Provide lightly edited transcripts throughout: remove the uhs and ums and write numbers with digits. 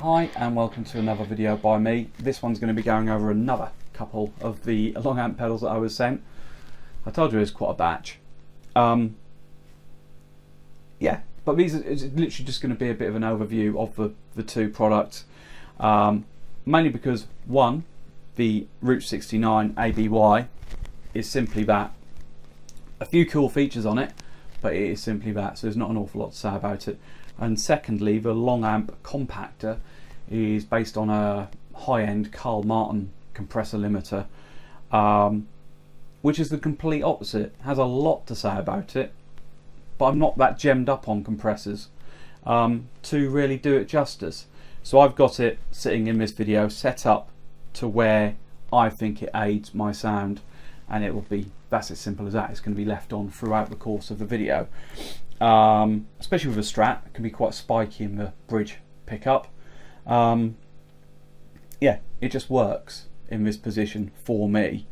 Hi and welcome to another video by me. This one's going to be going over another couple of the LongAmp pedals that I was sent. I told you it was quite a batch. Yeah, but these it's literally just going to be a bit of an overview of the two products. Mainly because one, the Route 69 ABY is simply that. A few cool features on it, but it is simply that, so there's not an awful lot to say about it. And secondly, the LongAmp Compactor is based on a high-end Carl Martin Compressor Limiter, which is the complete opposite. It has a lot to say about it, but I'm not that gemmed up on compressors to really do it justice. So I've got it sitting in this video set up to where I think it aids my sound, and it will be, that's as simple as that. It's going to be left on throughout the course of the video. Especially with a Strat, it can be quite spiky in the bridge pickup. Yeah, it just works in this position for me.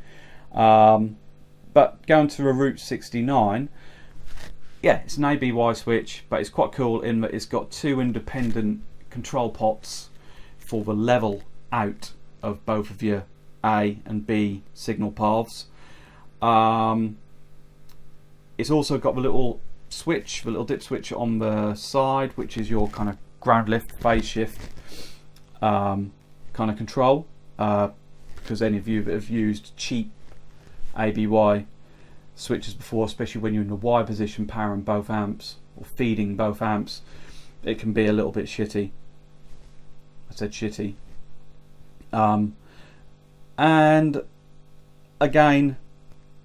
But going to a Route 69, yeah, it's an ABY switch, but it's quite cool in that it's got two independent control pots for the level out of both of your A and B signal paths. It's also got the little switch, the little dip switch on the side, which is your kind of ground lift, phase shift kind of control, because any of you that have used cheap ABY switches before, especially when you're in the Y position powering both amps or feeding both amps, it can be a little bit shitty. I said shitty. And again,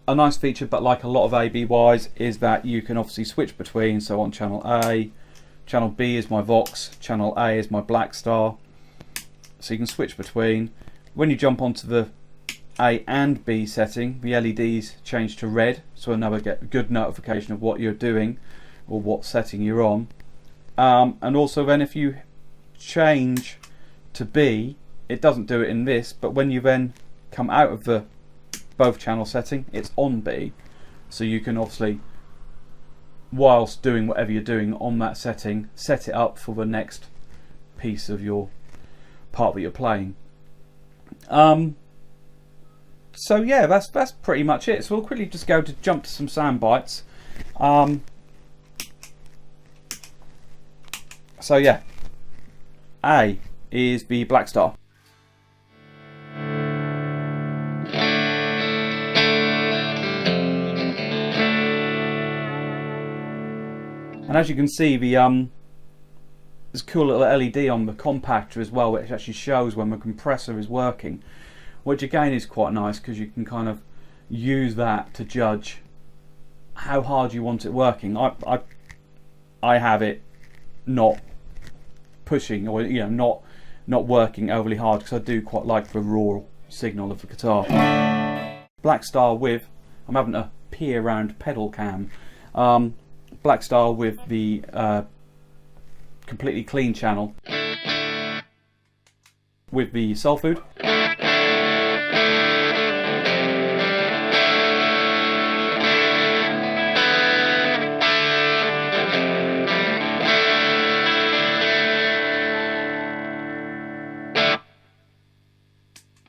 a nice feature, but like a lot of ABYs, is that you can obviously switch between. So on channel A, channel B is my Vox, channel A is my Blackstar, so you can switch between. When you jump onto the A and B setting, the LEDs change to red, so another get a good notification of what you're doing or what setting you're on. And also then if you change to B, it doesn't do it in this, but when you then come out of the both channel setting, it's on B, so you can obviously, whilst doing whatever you're doing on that setting, set it up for the next piece of your part that you're playing. So yeah, that's pretty much it. So we'll quickly just go to jump to some sound bites. So yeah, A is the Blackstar. And as you can see, there's a cool little LED on the compactor as well, which actually shows when the compressor is working, which again is quite nice because you can kind of use that to judge how hard you want it working. I have it not pushing, or not working overly hard, because I do quite like the raw signal of the guitar. Blackstar with, I'm having a pee around pedal cam. Blackstar with the completely clean channel with the soul food.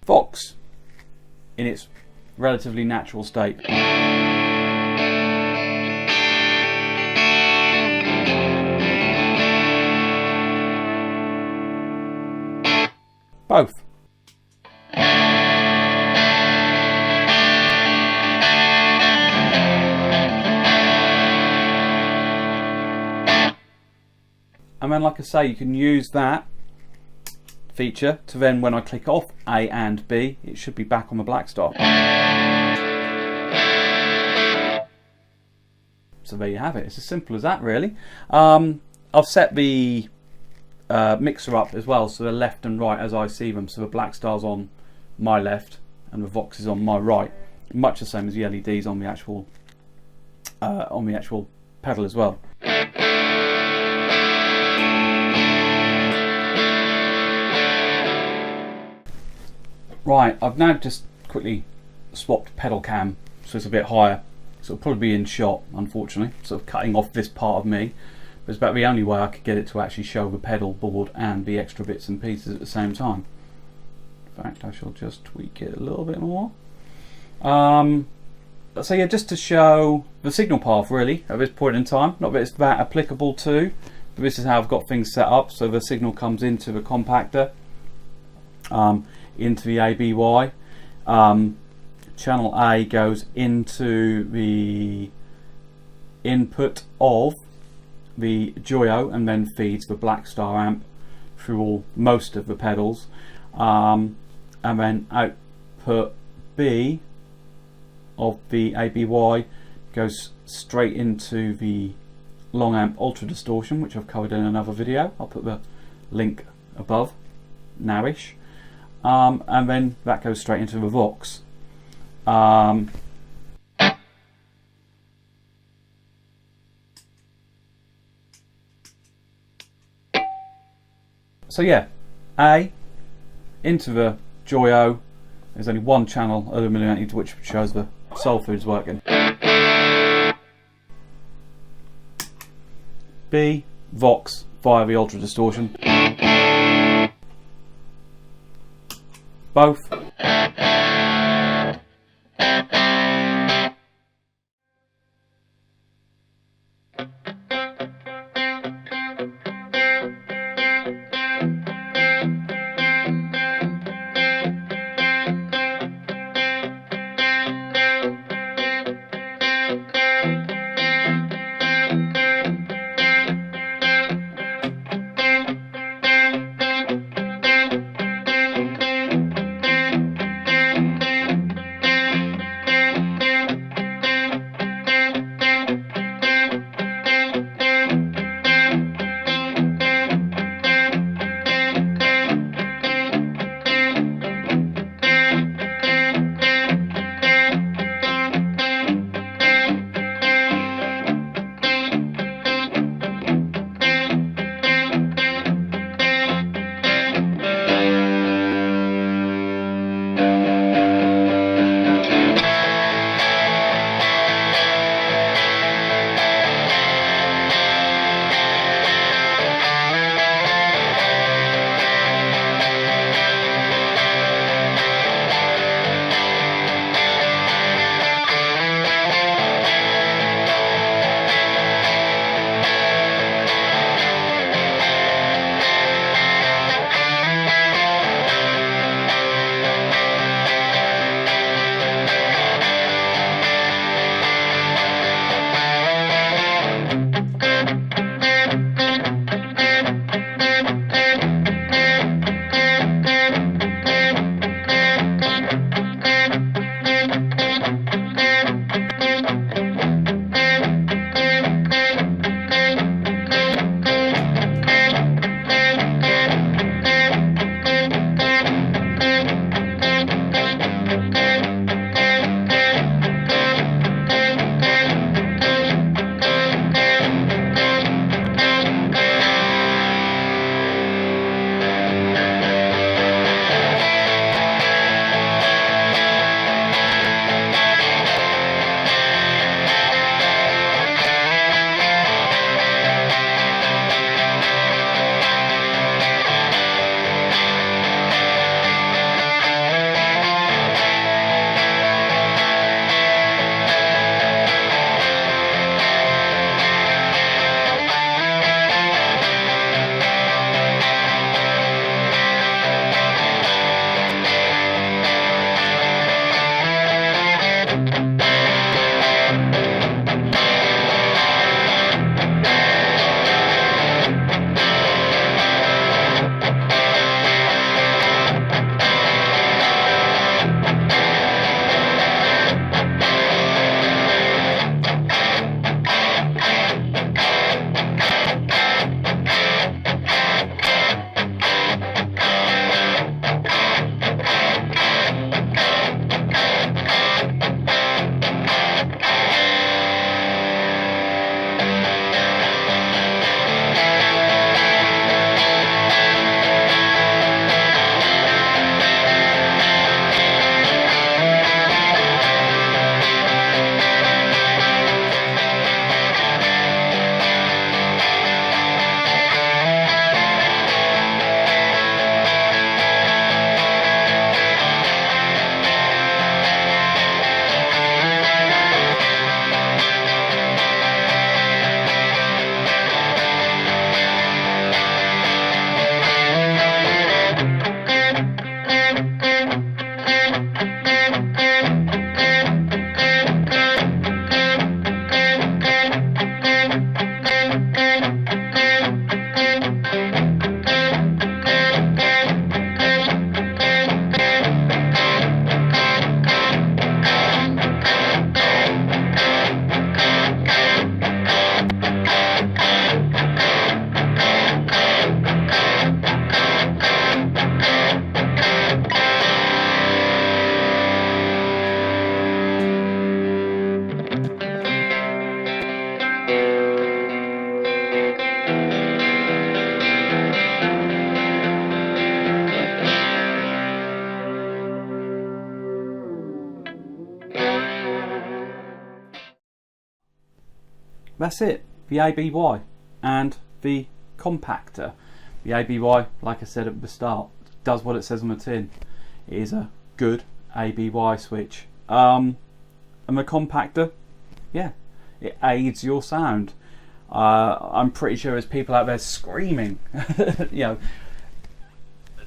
Vox in its relatively natural state. Both. And then, like I say, you can use that feature to then, when I click off A and B, it should be back on the Blackstar. So there you have it. It's as simple as that, really. I've set the mixer up as well, so they're left and right as I see them. So the Blackstar's on my left and the Vox is on my right, much the same as the LEDs on the actual pedal as well. Right, I've now just quickly swapped pedal cam so it's a bit higher, so it'll probably be in shot, unfortunately, sort of cutting off this part of me. It's about the only way I could get it to actually show the pedal board and the extra bits and pieces at the same time. In fact, I shall just tweak it a little bit more. So yeah, just to show the signal path really at this point in time. Not that it's that applicable to, but this is how I've got things set up. So the signal comes into the compactor, into the ABY. Channel A goes into the input of the Joyo and then feeds the Blackstar amp through most of the pedals, and then output B of the ABY goes straight into the LongAmp Ultra Distortion, which I've covered in another video. I'll put the link above nowish, and then that goes straight into the Vox. So yeah, A into the Joyo. There's only one channel illuminated which shows the soul food's working. B, Vox via the Ultra Distortion. Both. that's it. The ABY and the compactor. The ABY, like I said at the start, does what it says on the tin. It is a good ABY switch. And the compactor, yeah, it aids your sound. I'm pretty sure there's people out there screaming, you know,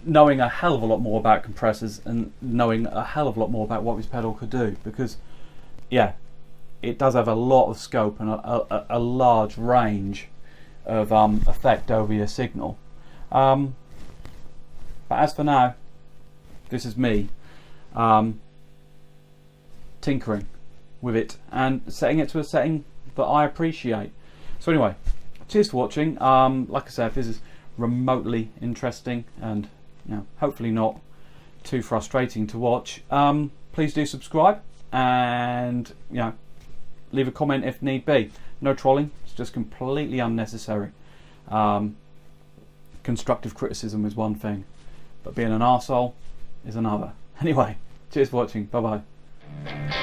knowing a hell of a lot more about compressors and knowing a hell of a lot more about what this pedal could do, because yeah, it does have a lot of scope and a large range of effect over your signal. But as for now, this is me tinkering with it and setting it to a setting that I appreciate. So anyway, cheers for watching. Like I said, if this is remotely interesting and, you know, hopefully not too frustrating to watch, please do subscribe and, you know, leave a comment if need be. No trolling, it's just completely unnecessary. Constructive criticism is one thing, but being an arsehole is another. Anyway, cheers for watching. Bye bye.